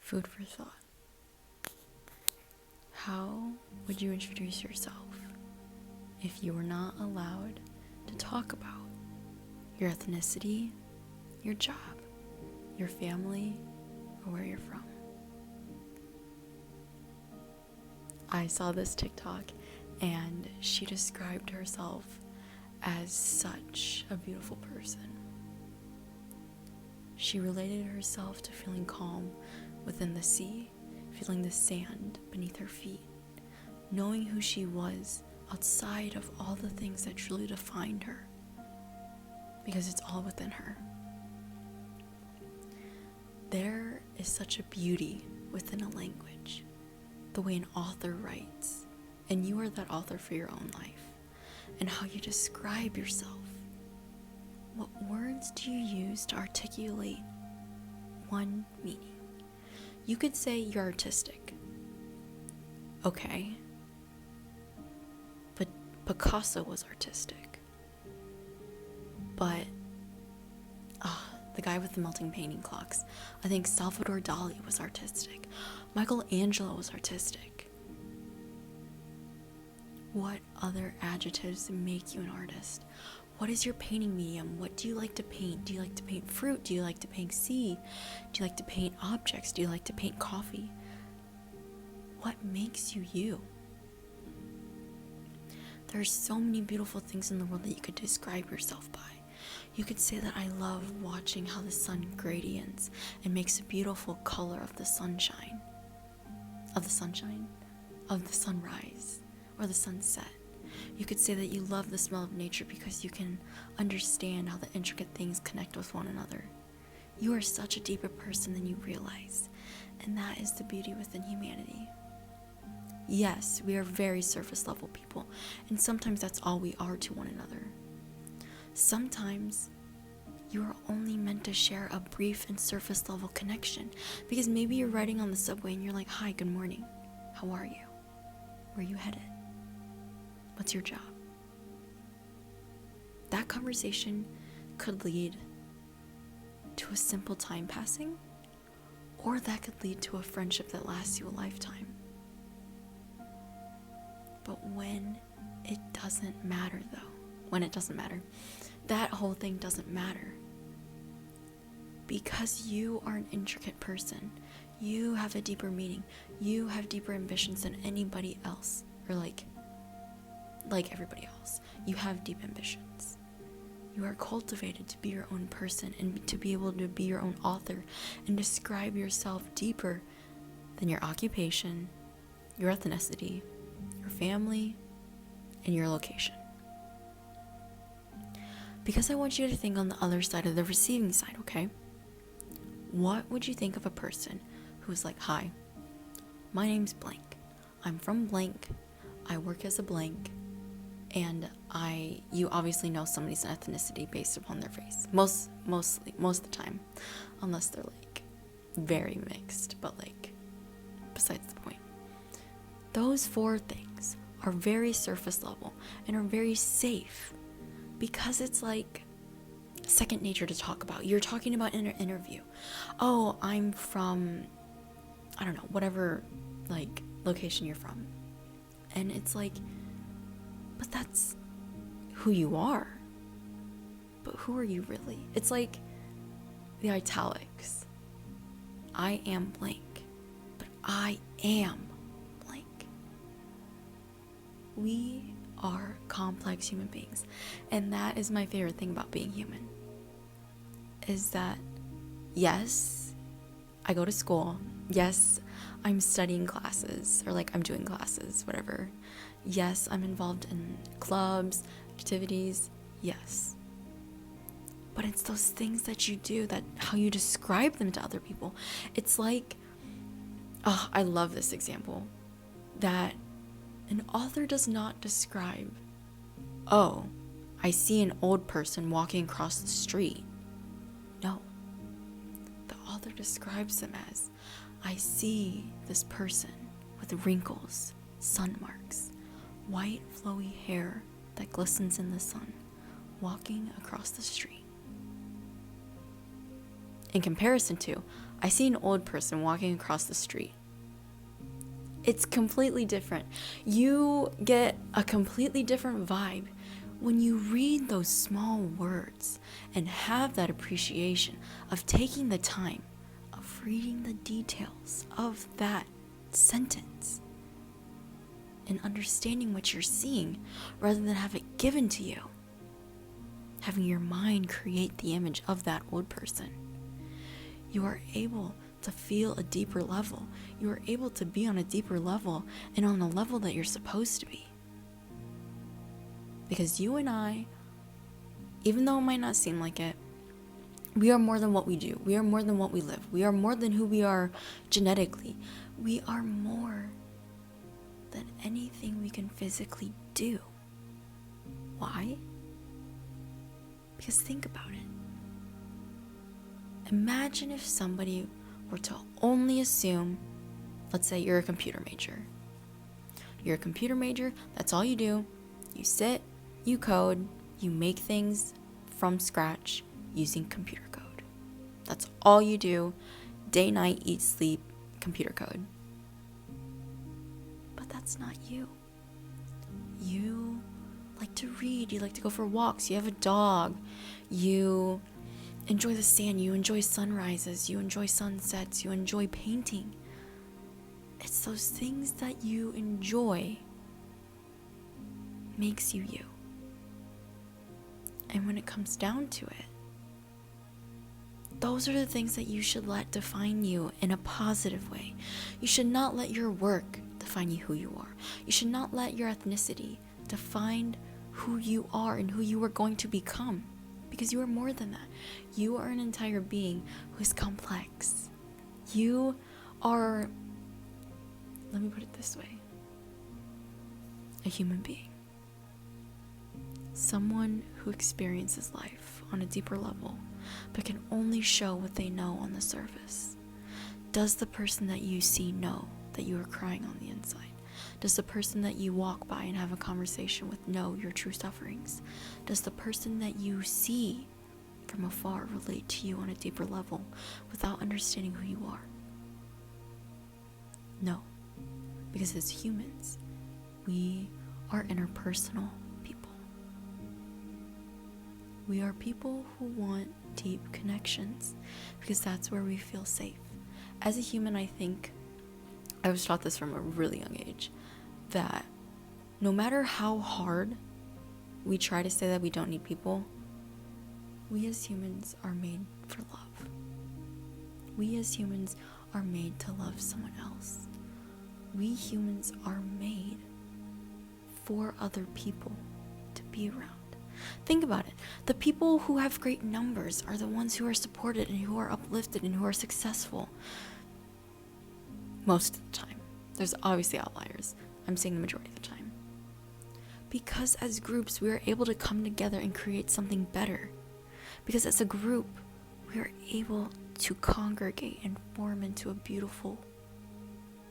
Food for thought. How would you introduce yourself if you were not allowed to talk about your ethnicity, your job, your family, or where you're from? I saw this TikTok and she described herself as such a beautiful person. She related herself to feeling calm within the sea, feeling the sand beneath her feet, knowing who she was outside of all the things that truly defined her, because it's all within her. There is such a beauty within a language, the way an author writes, and you are that author for your own life, and how you describe yourself. What words do you use to articulate one meaning? You could say you're artistic. Okay. But Picasso was artistic. But the guy with the melting painting clocks, I think Salvador Dali was artistic. Michelangelo was artistic. What other adjectives make you an artist? What is your painting medium? What do you like to paint? Do you like to paint fruit? Do you like to paint sea? Do you like to paint objects? Do you like to paint coffee? What makes you you? There are so many beautiful things in the world that you could describe yourself by. You could say that I love watching how the sun gradients and makes a beautiful color of the sunshine, of the sunrise, or the sunset. You could say that you love the smell of nature because you can understand how the intricate things connect with one another. You are such a deeper person than you realize, and that is the beauty within humanity. Yes, we are very surface level people, and sometimes that's all we are to one another. Sometimes you are only meant to share a brief and surface level connection, because maybe you're riding on the subway and you're like, "Hi, good morning. How are you? Where are you headed? What's your job?" That conversation could lead to a simple time passing, or that could lead to a friendship that lasts you a lifetime. But when it doesn't matter, that whole thing doesn't matter. Because you are an intricate person. You have a deeper meaning. You have deeper ambitions than anybody else, or like everybody else. You have deep ambitions. You are cultivated to be your own person and to be able to be your own author and describe yourself deeper than your occupation, your ethnicity, your family, and your location. Because I want you to think on the other side of the receiving side, okay? What would you think of a person who's like, "Hi, my name's blank. I'm from blank. I work as a blank. And you obviously know somebody's ethnicity based upon their face. Most of the time. Unless they're like very mixed, but like besides the point. Those four things are very surface level and are very safe because it's like second nature to talk about. You're talking about in an interview. "Oh, I'm from, I don't know, whatever like location you're from." And it's like, but that's who you are. But who are you really? It's like the italics. I am blank, but I am blank. We are complex human beings. And that is my favorite thing about being human. Is that, yes, I go to school. Yes, I'm studying classes, or like I'm doing classes, whatever. Yes, I'm involved in clubs, activities, yes. But it's those things that you do, that how you describe them to other people. It's like, I love this example, that an author does not describe, "Oh, I see an old person walking across the street." No. The author describes them as, "I see this person with wrinkles, sun marks, white flowy hair that glistens in the sun, walking across the street." in comparison to, I see an old person walking across the street. It's completely different. You get a completely different vibe when you read those small words and have that appreciation of taking the time of reading the details of that sentence and understanding what you're seeing rather than have it given to you. Having your mind create the image of that old person. You are able to feel a deeper level. You are able to be on a deeper level and on the level that you're supposed to be. Because you and I, even though it might not seem like it, we are more than what we do. We are more than what we live. We are more than who we are genetically. We are more than anything we can physically do. Why? Because think about it. Imagine if somebody were to only assume, let's say you're a computer major. You're a computer major, that's all you do. You sit, you code, you make things from scratch using computer code. That's all you do. Day, night, eat, sleep, computer code. But that's not you. You like to read, you like to go for walks, you have a dog, you enjoy the sand, you enjoy sunrises, you enjoy sunsets, you enjoy painting. It's those things that you enjoy makes you you. And when it comes down to it, those are the things that you should let define you in a positive way. You should not let your work define you who you are. You should not let your ethnicity define who you are and who you are going to become. Because you are more than that. You are an entire being who is complex. You are, let me put it this way, a human being. Someone who experiences life on a deeper level, but can only show what they know on the surface. Does the person that you see know that you are crying on the inside? Does the person that you walk by and have a conversation with know your true sufferings? Does the person that you see from afar relate to you on a deeper level without understanding who you are? No, because as humans, we are interpersonal people. We are people who want deep connections because that's where we feel safe. As a human, I think, I was taught this from a really young age, that no matter how hard we try to say that we don't need people, we as humans are made for love. We as humans are made to love someone else. We humans are made for other people to be around. Think about it. The people who have great numbers are the ones who are supported and who are uplifted and who are successful. Most of the time. There's obviously outliers. I'm saying the majority of the time. Because as groups, we are able to come together and create something better. Because as a group, we are able to congregate and form into a beautiful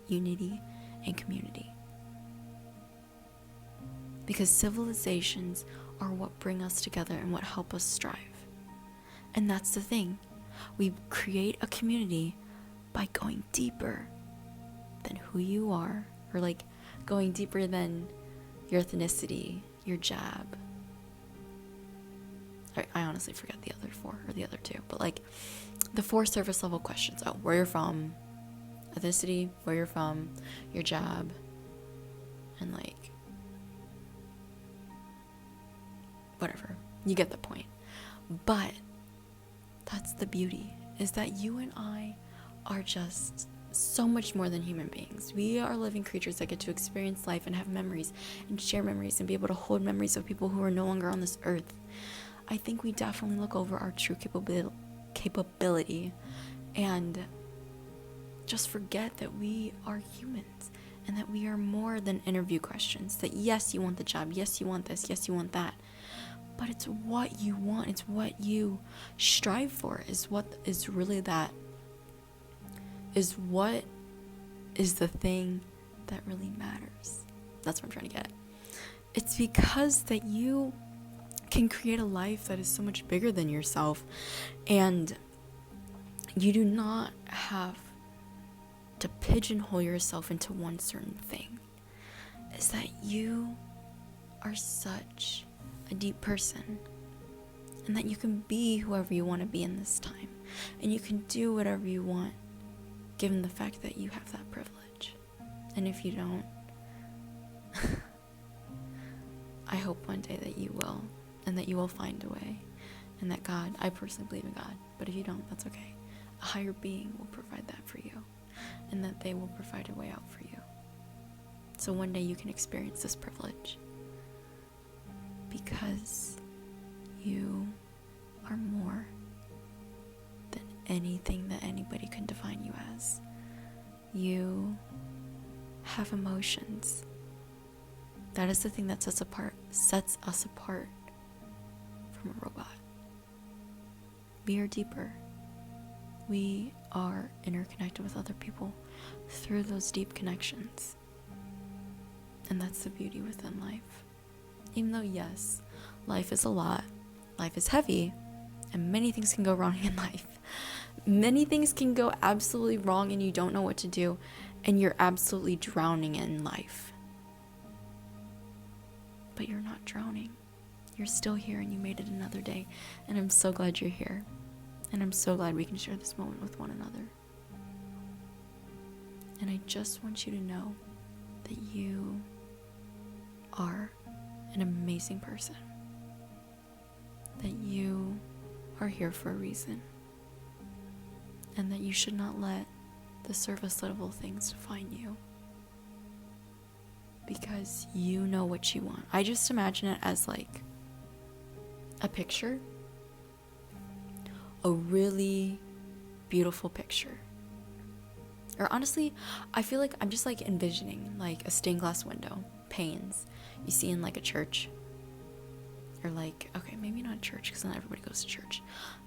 unity and community. Because civilizations are what bring us together and what help us strive. And that's the thing. We create a community by going deeper than who you are, or like going deeper than your ethnicity, your job. I honestly forget the other four or the other two, but like the 4 surface level questions. Oh, where you're from, ethnicity, where you're from, your job, and like whatever. You get the point. But that's the beauty, is that you and I are just so much more than human beings. We are living creatures that get to experience life and have memories and share memories and be able to hold memories of people who are no longer on this earth. I think we definitely look over our true capability and just forget that we are humans and that we are more than interview questions. That yes, you want the job, yes, you want this, yes, you want that. But it's what you want, it's what you strive for, is what is really that, is what is the thing that really matters. That's what I'm trying to get. It's because that you can create a life that is so much bigger than yourself. And You do not have to pigeonhole yourself into one certain thing. Is that you are such a deep person, and that you can be whoever you want to be in this time, and you can do whatever you want given the fact that you have that privilege. And if you don't, I hope one day that you will, and that you will find a way, and that God, I personally believe in God, but if you don't, that's okay. A higher being will provide that for you, and that they will provide a way out for you. So one day you can experience this privilege, because you are more than anything that anybody can define you as. You have emotions. That is the thing that sets us apart from a robot. We are deeper. We are interconnected with other people through those deep connections. And that's the beauty within life. Even though, yes, life is a lot, life is heavy, and many things can go wrong in life. Many things can go absolutely wrong and you don't know what to do, and you're absolutely drowning in life. But you're not drowning. You're still here, and you made it another day. And I'm so glad you're here. And I'm so glad we can share this moment with one another. And I just want you to know that you are an amazing person. That you are here for a reason. And that you should not let the surface level things define you. Because you know what you want. I just imagine it as like a picture. A really beautiful picture. Or honestly, I feel like I'm just like envisioning like a stained glass window, panes you see in like a church. Or like, okay, maybe not a church because not everybody goes to church.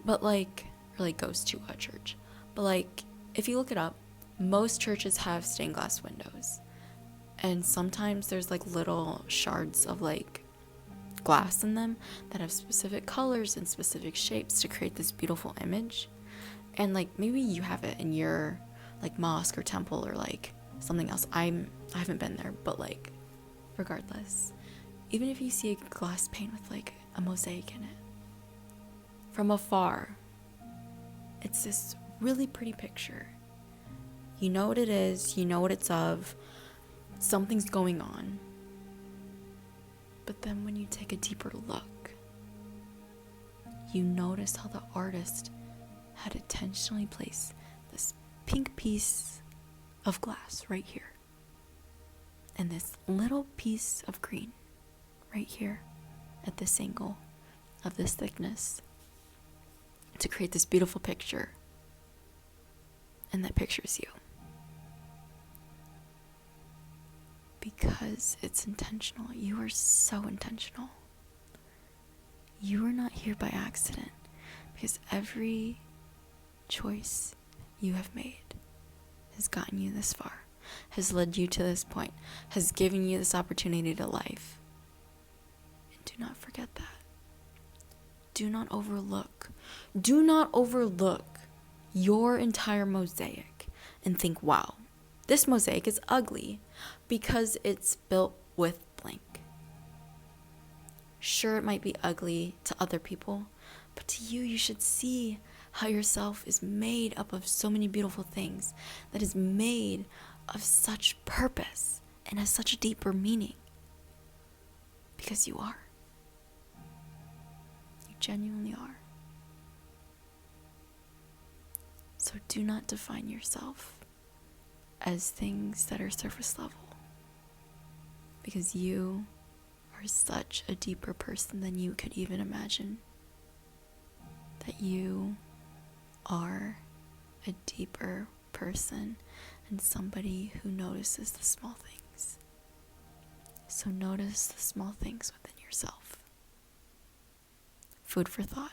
But like, or like goes to a church. But like, if you look it up, most churches have stained glass windows. And sometimes there's like little shards of like glass in them that have specific colors and specific shapes to create this beautiful image. And like maybe you have it in your like mosque or temple or like something else. I haven't been there, but like regardless, even if you see a glass pane with like a mosaic in it, from afar, it's this really pretty picture. You know what it is, you know what it's of. Something's going on. But then when you take a deeper look, you notice how the artist had intentionally placed this pink piece of glass right here. And this little piece of green right here at this angle of this thickness to create this beautiful picture. And that picture's you. Because it's intentional. You are so intentional. You are not here by accident, because every choice you have made has gotten you this far, has led you to this point, has given you this opportunity to life. And do not forget that. Do not overlook your entire mosaic and think, wow, this mosaic is ugly because it's built with blank. Sure, it might be ugly to other people, but to you, you should see how yourself is made up of so many beautiful things, that is made of such purpose and has such a deeper meaning. Because you are. You genuinely are. So do not define yourself as things that are surface level, because you are such a deeper person than you could even imagine. That you are a deeper person and somebody who notices the small things. So notice the small things within yourself. Food for thought.